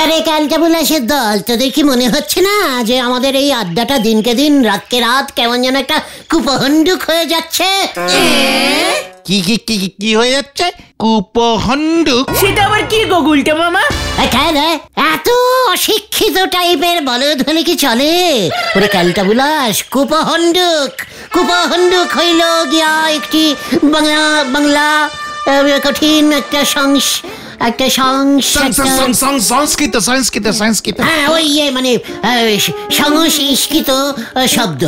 আরে ক্যালটাবুলাসের দল, তোদের কি মনে হচ্ছে না যে আমাদের এই আড্ডাটা দিনকে দিন রাতকে রাত কেমন যেন একটা কুপহণ্ডুক হয়ে যাচ্ছে? কি কি কি কি হয়ে যাচ্ছে? কুপহণ্ডুক? সেটা আবার কি গো গুলটে মামা? এত অশিক্ষিত টাইপের বলদ হলে কি চলে? ওরে ক্যালটাবুলাস, কুপহণ্ডুক কুপহণ্ডুক হইল গিয়া একটি বাংলা কঠিন একটা সংস্কৃত হ্যাঁ, ওই মানে সংস্কৃত শব্দ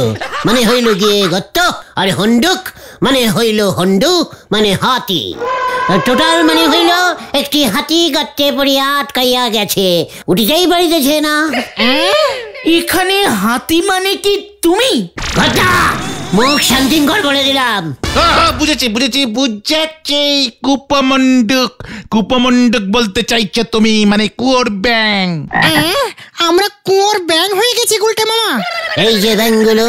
মানে হইল গিয়ে গত্ত, আর হন্ডুক মানে হইল হন্ডু মানে হাতি। টোটাল মানে হইল একটি হাতি গর্তে পড়িয়া আটকাইয়া গেছে, উঠিতেই পারিতেছে না। এখানে হাতি মানে কি তুমি? মুখ শান্তিঙ্কর বলে দিলাম। বুঝেছি কুপমণ্ডুক বলতে চাইছো তুমি, মানে কুয়োর ব্যাং। আমরা কুয়োর ব্যাং হয়ে গেছি গুলটে মামা। এই যে ব্যাংগুলো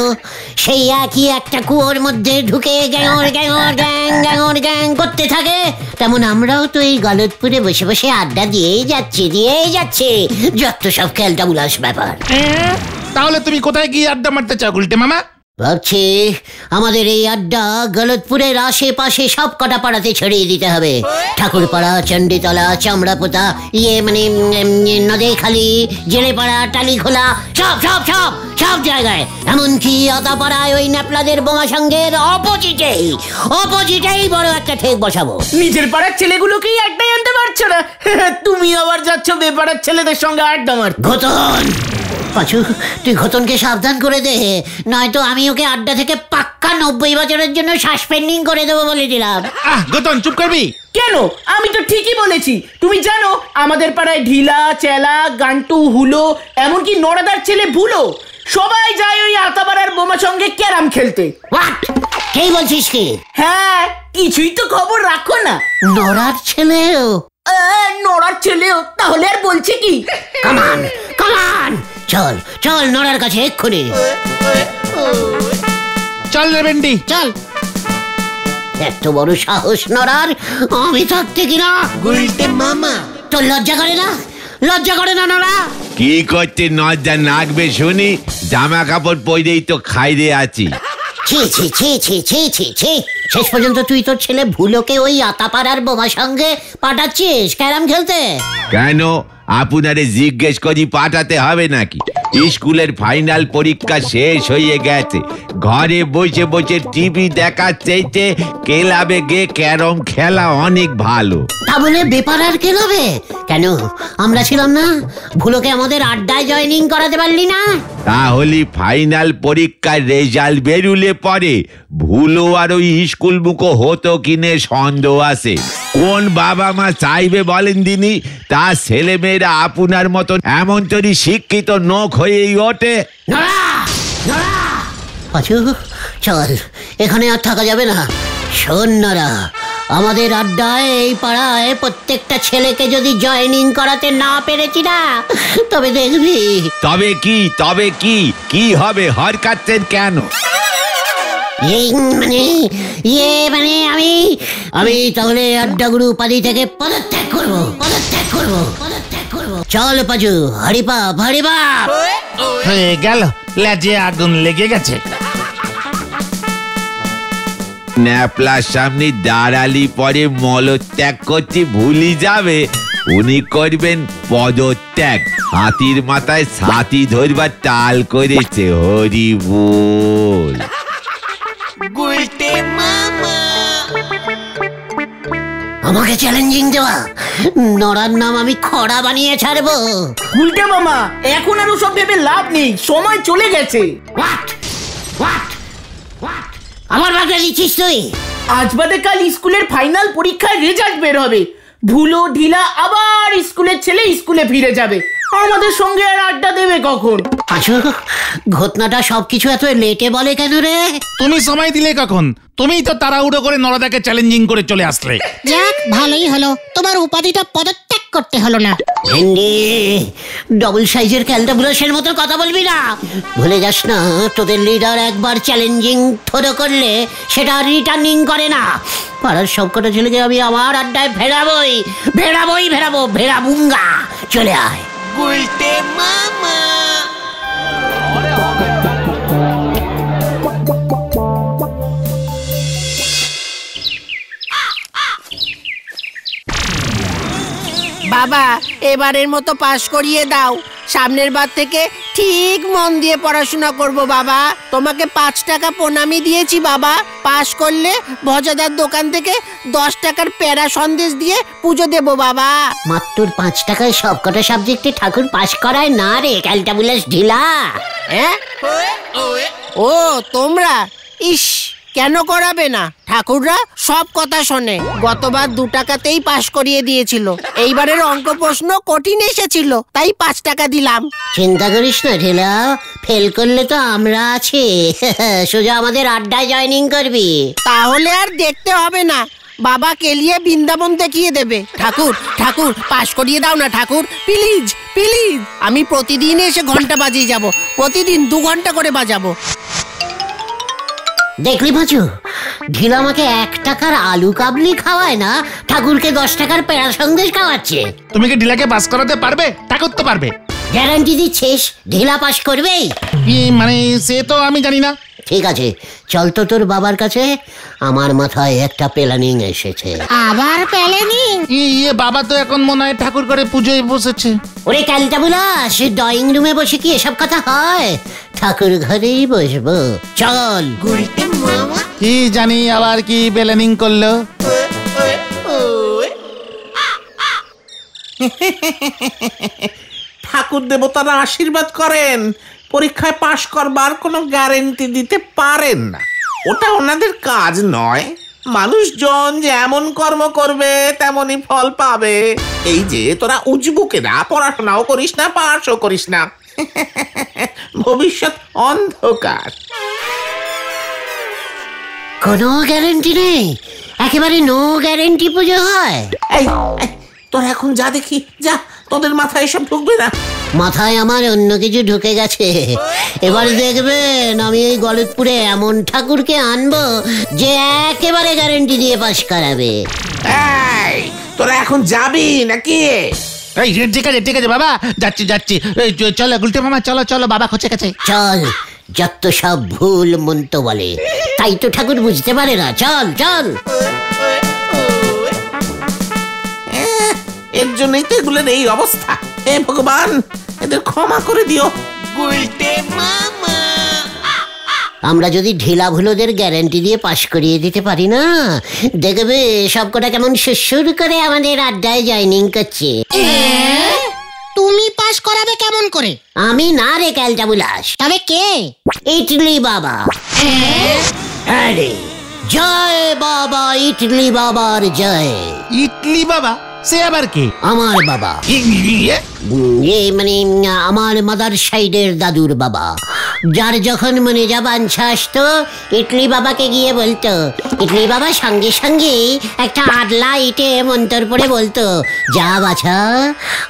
সেই একই একটা কুয়োর মধ্যে ঢুকে গ্যাঙর গ্যাং করতে থাকে, তেমন আমরাও তো এই গলতপুরে বসে বসে আড্ডা দিয়েই যাচ্ছি যত সব ক্যালটাবুলাস ব্যাপার। তাহলে তুমি কোথায় গিয়ে আড্ডা মারতে চাও গুলটে মামা? ভাবছি আমাদের এই আড্ডা গলতপুরের আশেপাশে সব কটা পাড়াতে ছড়িয়ে দিতে হবে। ঠাকুরপাড়া, চণ্ডীতলা, চামড়াপোতা, মানে নদেখালি, জেলেপাড়া, টালিখোলা, সব জায়গায়, এমনকি আতাপাড়ায় ওই ন্যাপলাদের বোমা সঙ্গের অপোজিটেই বড় একটা ঠেক বসাবো। নিজের পাড়ার ছেলেগুলোকেই একটাই আনতে পারছো না, তুমি আবার যাচ্ছ বেপাড়ার ছেলেদের সঙ্গে আড্ডা মারতে। ঘটন পাচু, তুই ঘটনকে সাবধান করে দে, নয়তো আমি ওকে আড্ডা থেকে পাক্কা 90 বছরের জন্য সাসপেন্ডিং করে দেবো বলে দিলাম। ঘটন চুপ করবি কেন? আমি তো ঠিকই বলেছি। তুমি জানো আমাদের পাড়ায় ঢিলা, চেলা, গান্টু, হুলো, এমনকি নড়াদার ছেলে ভুলো সবাই যায় ওই আতাপাড়ার বোমা সঙ্গে ক্যারাম খেলতে। কে বলছিস কি? হ্যাঁ, কিছুই তো খবর রাখো না। নড়ার ছেলেও? নড়ার ছেলেও? তাহলে আর বলছে কি? কামান চল নড়ার কাছে এক্ষুনি চল রে ভেন্ডি চল। এত বড় সাহস নড়ার, আমি থাকতে কিনা? গুলটে মামা, তোর লজ্জা করে না নড়া? কি করতে লজ্জা নাকবে শুনি? জামা কাপড় পরেই তো খাইরে আছি। ছি শেষ পর্যন্ত তুই তোর ছেলে ভুলোকে ওই আতাপাড়ার বোমা সঙ্গে পাঠাচ্ছিস ক্যারাম খেলতে? কেন আপনারে জিজ্ঞেস করি পাঠাতে হবে নাকি? স্কুলের ফাইনাল পরীক্ষা শেষ হয়ে গেছে, ঘরে বসে বসে টিভি দেখার চাইতে ক্লাবে গিয়ে ক্যারম খেলা অনেক ভালো। তা বলে বেপারার ক্লাবে কেন? আমরা ছিলাম না? ভুলোকে আমাদের আড্ডায় জয়েনিং করাতে পারলি না? তাহলে ফাইনাল পরীক্ষার রেজাল্ট বেরুলে পরে ভুলো আর ওই স্কুল মুখো হতো কিনে সন্দেহ আছে। কোন বাবা মা চাইবে বলেন দিনি তার ছেলে মেয়েরা আপনার মতন এমন তরি শিক্ষিত নোক হয়েই ওঠে? চল, এখানে আর থাকা যাবে না। শোন নরা, আমাদের আড্ডায় এই পাড়ায় প্রত্যেকটা ছেলেকে যদি জয়েনিং করাতে না পেরেছি না, তবে দেখবি। তবে কি হবে? হরকাচ্ছেন কেন? আমি তাহলে আড্ডাগুরু উপাধি থেকে পদত্যাগ করবো। চল পাজু, হরিপাপ হয়ে গেল, লেজে আগুন লেগে গেছে। ন্যাপলার সামনে দাঁড়ালি পরে মলত্যাগ করতে ভুলি যাবে, উনি করবেন পদত্যাগ। হাতির মাথায় ছাতি ধরবার টাল করেছে। হরি বল। গুলটে মামা, আমাকে চ্যালেঞ্জিং দেওয়া? নড়ার নাম আমি খড়া বানিয়ে ছাড়বো। গুলটে মামা, এখন আর ওসব ভেবে লাভ নেই, সময় চলে গেছে। আমার বাগড়া দিচ্ছিস তুই? আজ বাদে কাল স্কুলের ফাইনাল পরীক্ষার রেজাল্ট বের হবে। ভুলো ঢিলা আবার স্কুলের ছেলে স্কুলে ফিরে যাবে, আমাদের সঙ্গে আর আড্ডা দেবে কখন? আচ্ছা, ঘটনাটা সবকিছু এত লেটে বলে কেন রে? তুমি সময় দিলে কখন? তুমিই তো তাড়াহুড়ো করে নরদাকে চ্যালেঞ্জিং করে চলে আসলে। যাক, ভালোই হলো, তোমার উপাধিটা পদত্যাগ করতে হলো না। ভেন্ডি, ডবল সাইজের ক্যালটাবুলাসের মতো কথা বলবি না। ভুলে যাস না, তোদের লিডার একবার চ্যালেঞ্জিং থ্রো করলে সেটা রিটার্নিং করে না। পাড়ার সবকটা ছেলেকে আমি আমার আড্ডায় ভেড়াবুঙ্গা। চলে আয়। বাবা, এবারের মতো পাশ করিয়ে দাও। সামনের বার থেকে ঠিক মন দিয়ে পড়াশোনা করব বাবা। তোমাকে 5 টাকা প্রণামী দিয়েছি বাবা। পাশ করলে ভজাদার দোকান থেকে 10 টাকার প্যারা সন্দেশ দিয়ে পুজো দেব বাবা। মাত্র 5 টাকায় সবকটা সাবজেক্টে ঠাকুর পাশ করায় না রে ক্যালটাবুলাস ঢিলা। হ্যাঁ, ও তোমরা, ইস, কেন করাবে না? ঠাকুররা সব কথা শোনে। গতবার 2 টাকাতেই পাশ করিয়ে দিয়েছিল। এইবারের অঙ্ক প্রশ্ন কঠিন এসেছিল, তাই 5 টাকা দিলাম। চিন্তা করিস না ঢিলা, ফেল করলে তো আমরা আছি। সোজা আমাদের আড্ডায় জয়েনিং করবি। তাহলে আর দেখতে হবে না, বাবা কেলিয়ে বৃন্দাবন দেখিয়ে দেবে। ঠাকুর ঠাকুর, পাশ করিয়ে দাও না ঠাকুর, প্লিজ প্লিজ। আমি প্রতিদিন এসে ঘন্টা বাজিয়ে যাব, প্রতিদিন 2 ঘন্টা করে বাজাবো। দেখলি পাঁচু, ঢিলা আমাকে 1 টাকার আলু কাবলি খাওয়ায় না, ঠাকুরকে 10 টাকার পেড়া সন্দেশ খাওয়াচ্ছে। তুমি কি ঢিলাকে পাস করাতে পারবে? ঠাকুর তো পারবে। গ্যারান্টি দিচ্ছিস ঢিলা পাস করবেই? মানে সে তো আমি জানি না। ঠিক আছে, চল তো তোর বাবার কাছে। আমার মাথায় একটা প্ল্যানিং এসেছে। আবার প্ল্যানিং? বাবা তো এখন মনে হয় ঠাকুর করে পুজোয় বসেছে। ওরে ক্যালটাবুলাস, ড্রয়িং রুমে বসে কি এসব কথা হয়? ঠাকুর ঘরেই বসবো, চল। কি জানি আবার কি প্ল্যানিং করলো। ঠাকুর দেবতারা আশীর্বাদ করেন, পরীক্ষায় পাশ করবার কোনো গ্যারেন্টি দিতে পারেন না। ওটা ওনাদের কাজ নয়। মানুষজন যেমন কর্ম করবে তেমনই ফল পাবে। এই যে তোরা উজবুকেরা, পড়াশোনাও করিস না, পাশও করিস না, ভবিষ্যৎ অন্ধকার। কোনো গ্যারেন্টি নেই, একেবারে নো গ্যারেন্টি পুজো হয়। এই তোরা এখন যা দেখি, যা, তোদের মাথায় এসব ঢুকবে না। মাথায় আমার অন্য কিছু ঢুকে গেছে। এবার দেখবেন আমি এই গলতপুরে এমন ঠাকুরকে আনবো যে একেবারে গ্যারেন্টি দিয়ে পাশ করাবে। এই তোরা এখন যাবি নাকি? এই ঠিক আছে ঠিক আছে বাবা, যাচ্ছি। চলো গুলটে মামা, চলো বাবা খোঁজে গেছে। চল, যত সব ভুল মন্ত বলে, তাই তো ঠাকুর বুঝতে পারে না। চল চল। এর জন্যই তো এগুলোর এই অবস্থা। হে ভগবান, এদের ক্ষমা করে দিও। আমরা যদি ঢিলা ভুলোদের গ্যারান্টি দিয়ে পাশ করিয়ে দিতে পারি না, দেখবে সবকটা কেমন সুর করে আমাদের আড্ডায় জয়েনিং করছে। তুমি পাস করাবে কেমন করে? আমি না রে ক্যালটাবুলাস। তবে কে? ইটলি বাবা। আরে জয় বাবা, ইটলি বাবার জয়। ইটলি বাবা? সে আবার কে? আমার বাবা, মানে আমার মাদার সাইডের দাদুর বাবা। যার যখন মনে যা বাঞ্ছা আসতো, ইটলি বাবাকে গিয়ে বলতো। ইটলি বাবা সঙ্গে সঙ্গে একটা আডলা ইটে মন্তর পড়ে বলতো, যা বাছা,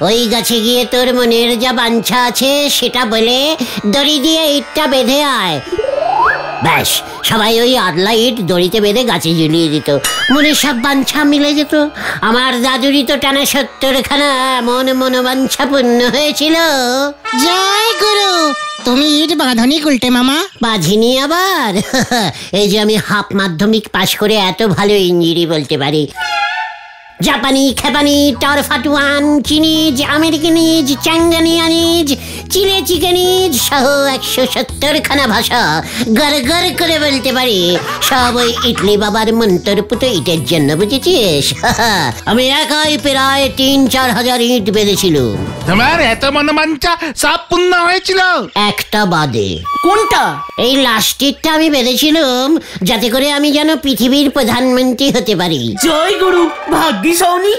ওই গাছে গিয়ে তোর মনের যা বাঞ্ছা আছে সেটা বলে দড়ি দিয়ে ইটটা বেঁধে আয়। ব্যাস, সবাই ওই আডলা ইট দড়িতে বেঁধে গাছে ঝুলিয়ে দিত। মনের সব বাঞ্ছা মিলে যেত। আমার দাদুরই তো টানা 70খানা এমন মনোবাঞ্ছা পূর্ণ হয়েছিল। জয় গুরু। তুমি ইট বাঁধনি গুলটে মামা? বাঁধিনি আবার। এই যে আমি হাফ মাধ্যমিক পাশ করে এত ভালো ইংরেজি বলতে পারি। জাপানি, খেপানি, টরফাটুয়ান, চিনিজ, আমেরিকানিজ, চ্যাঙ্গানিয়ানিজ, চিলে চিকেনিজ সহ 170খানা ভাষা গড় করে বলতে পারি। সব ওই ইটলি বাবার মন্তরপুত ইটের জন্য, বুঝেছিস? আমি একাই প্রায় 3-4 হাজার ইট বেঁধেছিল। তোমার এত মনোবাঞ্ছা সব পূর্ণ হয়েছিল? একটা বাদে। কোনটা? এই লাস্টেরটা আমি বেঁধেছিলাম যাতে করে আমি যেন পৃথিবীর প্রধানমন্ত্রী হতে পারি। জয় গুরু, ভাগ্যিস হওনি।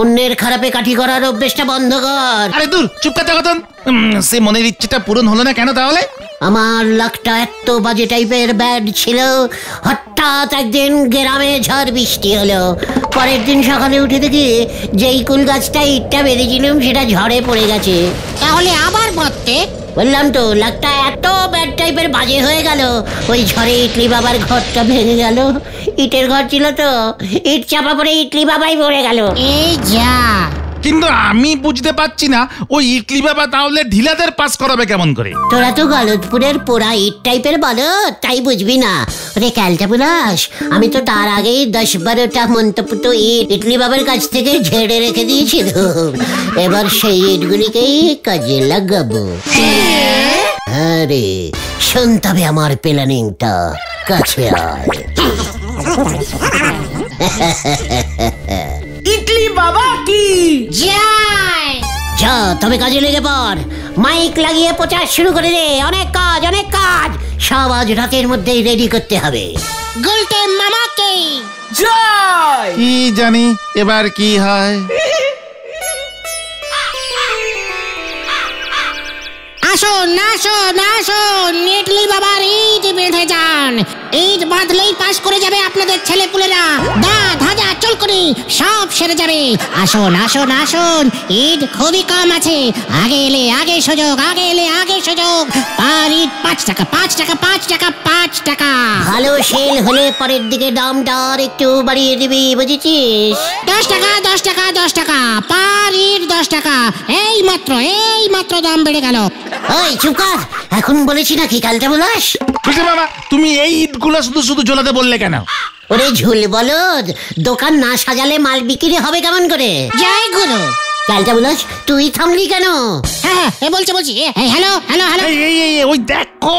অন্যের খারাপে কাঠি করার অভ্যেসটা বন্ধ কর। আরে দূর, চুপ করতে কতন। সে মনের ইচ্ছেটা পূরণ হলো না কেন তাহলে? আমার লাখটা এত বাজে টাইপের ব্যাড ছিল, হঠাৎ একদিন গ্রামে ঝড় বৃষ্টি হলো। পরের দিন সকালে উঠে দেখি যেই কুল গাছটা ইটটা বেঁধেছিলাম সেটা ঝড়ে পড়ে গেছে। তাহলে আবার বাঁধতে? বললাম তো, লাখটা এত ব্যাড টাইপের বাজে হয়ে গেল, ওই ঝড়ে ইটলি বাবার ঘরটা ভেঙে গেল। ইটের ঘর ছিল তো, ইট চাপা পড়ে ইটলি বাবাই পড়ে গেল। এই যা। কিন্তু আমি বুঝতে পারছি না, ওই ইটলি বাবা তাহলে ঢিলাদের পাস করাবে কেমন করে? তোরা তো গলতপুরের পোড়া ইট টাইপের বলো, তাই বুঝবি না। ওরে ক্যালটা বুলাস, আমি তো তার আগেই 10-12টা মন্তপুত ইট ইটলি বাবার কাছ থেকে ঝেড়ে রেখে দিয়েছিল। এবার সেই ইটগুলিকেই কাজে লাগাবো। আরে শুনতে হবে আমার প্ল্যানিংটা, কাছে আয়। ইটলি বাবা কি যাই। যা তবে কাজে লেগে পড়, মাইক লাগিয়ে প্রচার শুরু করে দে। অনেক কাজ, অনেক কাজ, সব আজ রাতের মধ্যেই রেডি করতে হবে। গুলটে মামাকে জয়। কি জানি এবার কি হয়। আসুন আসুন আসুন, ইটলি বাবার ইট বেঁধে যান। ইট বাঁধলেই পাশ করে যাবে আপনাদের ছেলেপুলেরা। দাঁত হাজা চুলকুনি সব সেরে যাবে। আসুন আসুন আসুন, ইট খুবই কম আছে। আগে এলে আগে সুযোগ, আগে এলে আগে সুযোগ। পার ইট 5 টাকা, 5 টাকা, 5 টাকা, 5 টাকা। ভালো সেল হলে পরের দিকে দামটা আর একটু বাড়িয়ে দিবি, বুঝেছিস? 10 টাকা, 10 টাকা, 10 টাকা, পার ইট 10 টাকা। এই মাত্র দাম বেড়ে গেল। ওই চুপ কর, এখন বলেছি নাকি কালটা বলাস? বুঝলে বাবা, তুমি এই ইটগুলো শুধু শুধু ঝোলাতে বললে কেন? ওরে ঝুল বলদ, দোকান না সাজালে মাল বিক্রি হবে কেমন করে? জয় গুরু। কালটা বলাস, তুই থামলি কেন? হ্যাঁ বলছি হ্যালো হ্যালো হ্যালো। এই ওই দেখো,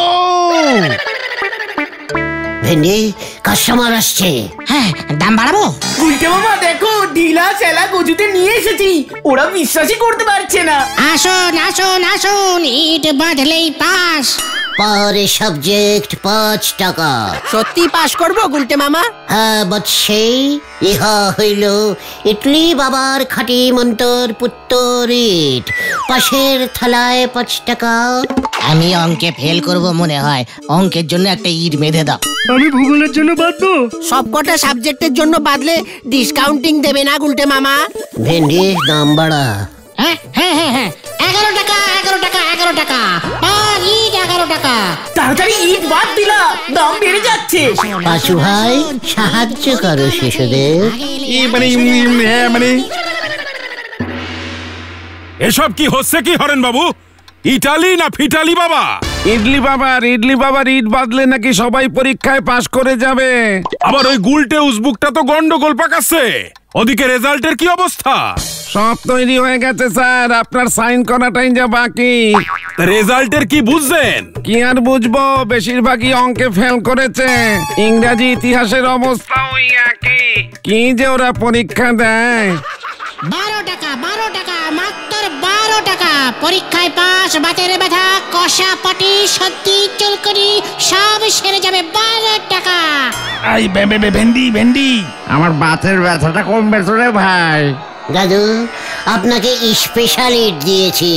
ভেন্ডি কাস্টমার আসছে। হ্যাঁ, দাম বাড়াবো? উল্টে মামা দেখো, ঢিলা চেলা গজুতে নিয়ে এসেছি। ওরা বিশ্বাসই করতে পারছে না। আসুন আসুন আসুন, ইট বাঁধলেই পাস। পার সাবজেক্ট 5 টাকা। সত্যি পাস করবো গুলটে মামা? হ্যাঁ বৎসে, ইহা হইল ইটলি বাবার খাঁটি মন্তর পুত্তর ইট। পাশের থালায় 5 টাকা। আমি অঙ্কে ফেল করব মনে হয়, অঙ্কের জন্য একটা ইট বেঁধে দাও। আমি ভূগোলের জন্য বাঁধবো। সবকটা সাবজেক্টের জন্য বাদলে ডিসকাউন্টিং দেবে না গুলটে মামা? ভেন্ডি দাম বাড়া। হ্যাঁ 11 টাকা, 11 টাকা, 11 টাকা, পার ইট 11 টাকা। তাড়াতাড়ি ইট বাদ দিলা, দাম বেড়ে যাচ্ছে। পাঁচু ভাই সাহায্য করো শিশুদের। মানে এসব কি হচ্ছে কি হরেন বাবু? ইটালি না ফিটালি বাবা? ইডলি বাবার ইট বাদলে নাকি সবাই পরীক্ষায় পাশ করে যাবে। আবার ওই গুলটে উসবুকটা তো গন্ডগোল পাকাচ্ছে। ওদিকে রেজাল্টের কি অবস্থা? সব তৈরি হয়ে গেছে স্যার, আপনার সাইন করাটাই যা বাকি। রেজাল্টের কি বুঝছেন? কি আর বুঝবো, বেশিরভাগই অঙ্কে ফেল করেছে। ইংরাজি ইতিহাসের অবস্থা ওই একই। কি যে ওরা পরীক্ষা দেয়। 12 টাকা, 12 টাকা, মাত্র 12 টাকা। পরীক্ষায় পাস, বাতের ব্যথা, কষা পাটি, সর্দি চুলকুনি সব সেরে যাবে। 12 টাকা। এই ভেন্ডি আমার বাতের ব্যথাটা কমবে তো রে ভাই। দাদু, আপনাকে স্পেশাল ইট দিয়েছি।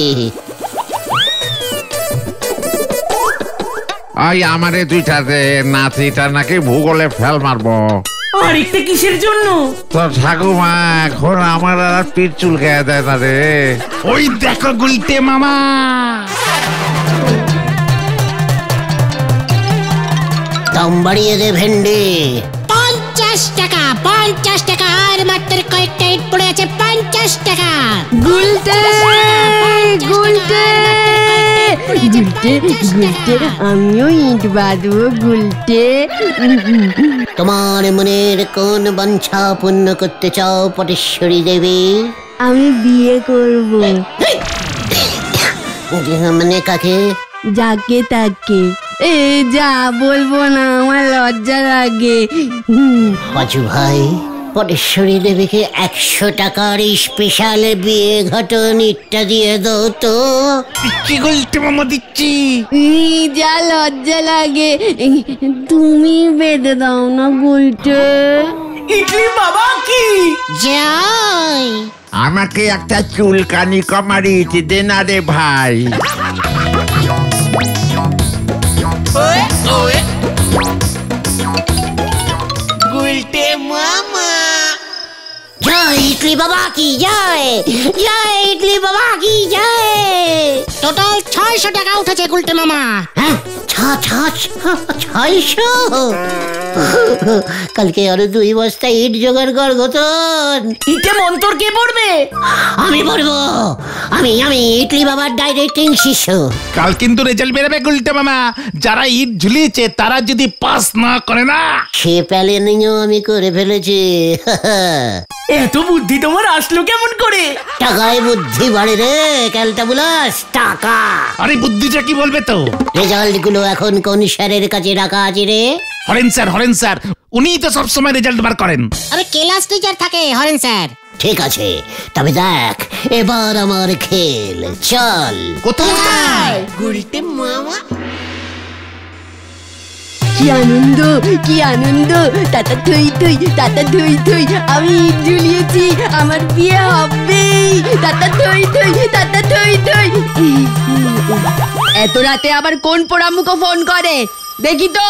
ওই আমারে দুইটা দে, নাতিটা নাকি ভূগোলে ফেল মারবো। আরেকটা কিসের জন্য? তো ঠাকুমা এখন আমার আর পিঠ চুলকে দেয় না রে। ওই দেখো গুলটে মামা। দাম বাড়িয়ে দে ভেন্ডি। 50 টাকা, 50 টাকা, আর মাত্র কয়েকটা ইট পড়ে আছে। 50 টাকা। গুলটে আমিও ইট বাঁধবো গুলটে। তোমার মনের কোন বাঞ্ছা পূর্ণ করতে চাও পটেশ্বরী দেবী? আমি বিয়ে করব। মানে কাকে? যাকে তাকে। এ যা বলবো না, আমার লজ্জা লাগে। পাঁচু ভাই, পটেশ্বরী দেবীকে 100 টাকার স্পেশাল বিয়ে ঘটন ইটটা দিয়ে দাও তো। কি গুলটে মামা দিচ্ছি। যা লজ্জা লাগে, তুমি বেঁধে দাও না গুলটে। ইটলি বাবা কি জয়। আমাকে একটা চুলকানি কমারিচ দে না রে ভাই। জয় ইডলি বাবা কি জয়, জয় ইডলি বাবা কি জয়। টোটাল 600 টাকা উঠেছে গুলটে মামা। হ্যাঁ 600? কালকে আরো 2 বস্তা ইট জোগাড় কর গতন। ইটে মন্তর কে পড়বে? আমি পড়বো, আমি ইডলি বাবার ডাইরেক্টিং শিষ্য। কাল কিন্তু রেজাল্ট বেরোবে গুলটে মামা, যারা ইট ঝুলিয়েছে তারা যদি পাস না করে না। সে প্ল্যানিংও আমি করে ফেলেছি। এত বুদ্ধি তোমার আসলো কেমন করে? টাকায় বুদ্ধি বাড়ে রে ক্যালটাবুলাস, টাকা। আরে বুদ্ধিটা কি বলবে তো? রেজাল্ট গুলো এখন কোন স্যারের কাছে রাখা আছে রে? হরেন স্যার, উনিই তো সবসময় রেজাল্ট বার করেন। আরে ক্লাস টিচার থাকে হরেন স্যার। ঠিক আছে, তবে দেখ এবার আমার খেল, চল। কোথায়? গুলটে মামা কি আনন্দ, কি আনন্দ। টাটা থই থই, টাটা থই থই, আমি ইট ঝুলিয়েছি, আমার বিয়ে হবে। টাটা থই থই, টাটা থই থই। এত রাতে আবার কোন পোড়ামুখো ফোন করে দেখি তো।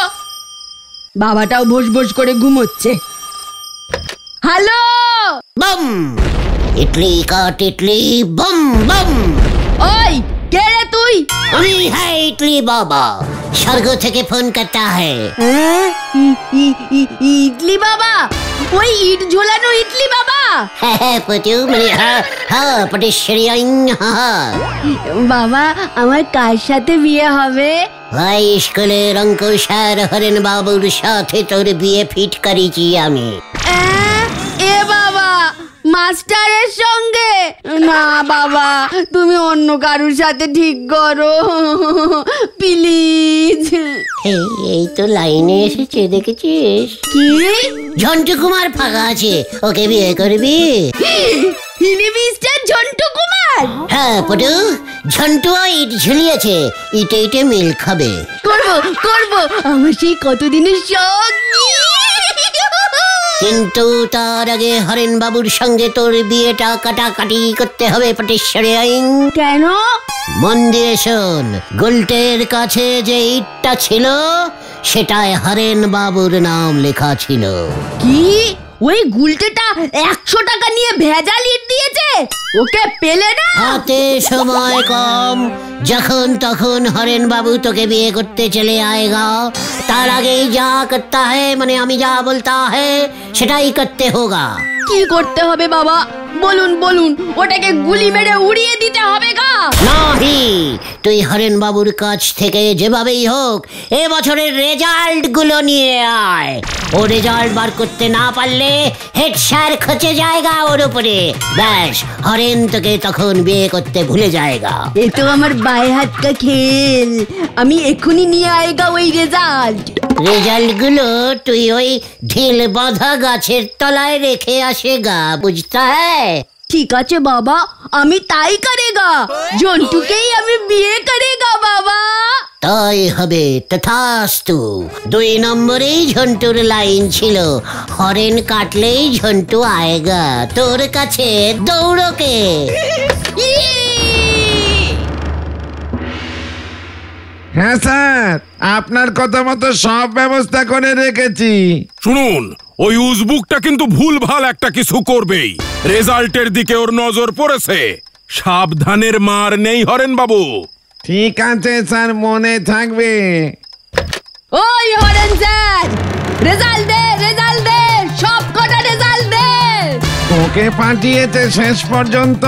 বাবাটাও ভোস ভোস করে ঘুমোচ্ছে। হ্যালো, বম ইডলি কাট ইডলি, বম বম। ওই কে রে তুই? আমি হ্যাঁ ইডলি বাবা, স্বর্গ থেকে ফোন করতা है। ইডলি বাবা? ওই ইট ঝোলানো ইডলি বাবা? হ্যাঁ পটু, মানে হ্যাঁ পটেশ্বরী। বাবা আমার কার সাথে বিয়ে হবে? ভাই স্কুলের অঙ্ক স্যার হরেন বাবুর সাথে তোর বিয়ে ফিট করেছি আমি। এ বাবা, মাস্টারের সঙ্গে? না বাবা, তুমি অন্য কারুর সাথে ঠিক করো প্লিজ। এই তো লাইনে এসেছে, দেখেছিস? কি? ঝন্টু কুমার ফাঁকা আছে, ওকে বিয়ে করবি? হিনি মিস্টার ঝন্টু কুমার? হ্যাঁ পটু, ঝন্টু ইট ঝুলিয়েছে, ইটে ইটে মিল খাবে। করবো, আমার সেই কতদিনের শখ। কিন্তু তার আগে হরেন বাবুর সঙ্গে তোর বিয়েটা কাটাকাটি করতে হবে পটেশ্বরী আইন। কেন? মন দিয়ে শোন, গুলটের কাছে যে ইটটা ছিল সেটায় হরেন বাবুর নাম লেখা ছিল। কি? ওই গুলটেটা 100 টাকা নিয়ে ভেজাল ইট দিয়েছে? ওকে পেলে না? হাতে সময় কম, যখন তখন হরেন বাবু তোকে বিয়ে করতে চলে আएगा। তার আগেই যা করতা है, মানে আমি যা বলতা है সেটাই করতে होगा। কি করতে হবে বাবা? বলুন, ওটাকে গুলি মেরে উড়িয়ে দিতে হবে গা? নাহি, তুই হরেন বাবুর কাছ থেকে যেভাবেই হোক এ বছরের রেজাল্ট গুলো নিয়ে আয়। ও রেজাল্ট বার করতে না পারলে হেড স্যার খচে যায়গা ওর উপরে। ব্যাস, হরেন তোকে তখন বিয়ে করতে ভুলে যায়গা। এ তো আমার বায়ে হাত কা খেল। আমি এক্ষুনি নিয়ে আয়েগা ওই রেজাল্ট। রেজাল্ট গুলো তুই ওই ঢিল বাঁধা গাছের তলায় রেখে আসেগা, বুঝতা হ্যায়? ঠিক আছে বাবা, আমি তাই করেগা। ঝন্টুকেই আমি বিয়ে করেগা বাবা। তাই হবে, তথাস্তু। 2 নম্বরেই ঝন্টুর লাইন ছিল, হরেন কাটলেই ঝন্টু আয়েগা তোর কাছে দৌড়কে। হ্যাঁ স্যার, আপনার কথা মতো সব ব্যবস্থা করে রেখেছি। শুনুন, ওই উজবুকটা কিন্তু ভুলভাল একটা কিছু করবেই। রেজাল্টের দিকে ওর নজর পড়েছে, সাবধানের মার নেই হরেন বাবু। ঠিক আছে স্যার, মনে থাকবে। ওই হরেন স্যার, রেজাল্ট দে, সব কটা রেজাল্ট দে। তোকে পাঠিয়েছে শেষ পর্যন্ত,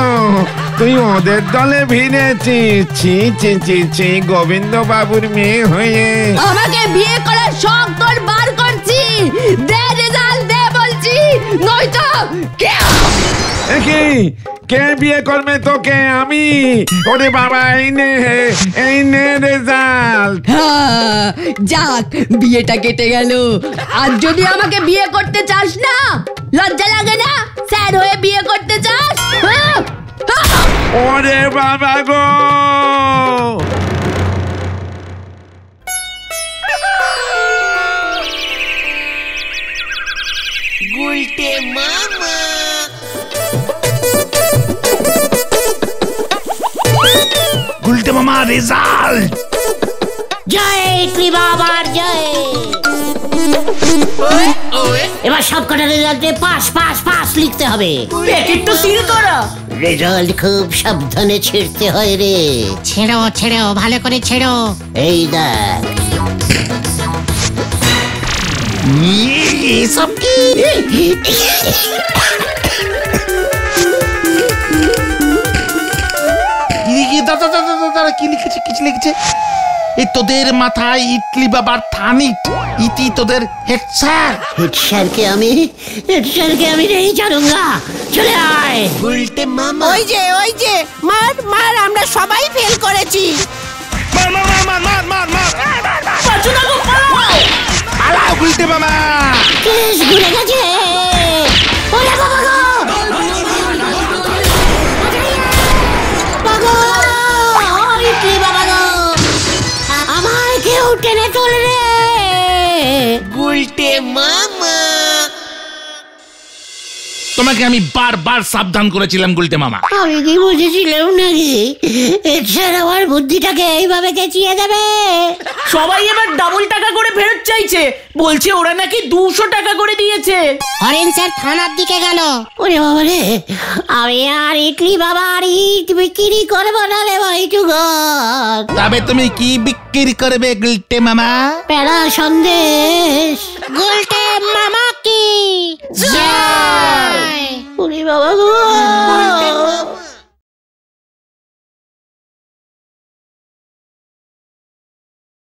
তুই ওদের দলে ভিড়েছিস। ছি ছি ছি ছি, গোবিন্দ বাবুর মেয়ে হয়ে। আমাকে বিয়ে করার শখ তোর বার করছি। দে রেজাল্ট দে বলছি, নয়তো কে বিয়ে করবে তোকে? আমি? ওরে বাবা, এই নে রেজাল্ট। যাক, বিয়েটা কেটে গেল। আর যদি আমাকে বিয়ে করতে চাস না, লজ্জা লাগে না? স্যার হয়ে বিয়ে করতে চাস? ওরে বাবা গো! গুলটে মামা। রেজাল্ট। জয় ইডলি বাবার জয়। এবার সব কটা রেজাল্টে পাস পাস পাস লিখতে হবে। প্যাকেট তো সিল করা। রেজাল্ট খুব সাবধানে ছিঁড়তে হয় রে। ছেড়ো ছেড়ো ভালো করে ছেড়ো। এই দেখ এসব কি? দাদা কি লিখেছে? কিছু লিখেছে? এই তোদের মাথায় ইডলি বাবার থানিট, ইতি তোদের হেড স্যার। হেড স্যারকে আমি नहीं ছাড়ুঙ্গা। চলে আয়। উল্টে মামা। ওই যে মার মার, আমরা সবাই ফেল করেছি। মার মার মার মার মার মার পাঁচু না গো, পালাও। পালাও উল্টে মামা। কেস ঘুরে গেছে। ওরে বাবা গো, বাবা ইডলি বাবা গো, আমায় কেউ টেনে তোলে রে। উল্টে মামা। তোমাকে আমি বারবার সাবধান করেছিলাম গুলটে মামা। আমি কি বুঝেছিলাম নাকি স্যার আমার বুদ্ধিটাকে এইভাবে কেচিয়ে দেবে? সবাই এবার ডাবল টাকা করে ফেরত চাইছে, বলছে ওরা নাকি 200 টাকা করে দিয়েছে। হরেন স্যার থানার দিকে গেল। ওরে বাবা রে, আমি আর ইডলি বাবা আর ইট বিক্রি করবো না রে ভাইটুগন। তবে তুমি কি বিক্রি করবে গুলটে মামা? প্যারা সন্দেশ। গুলটে মামা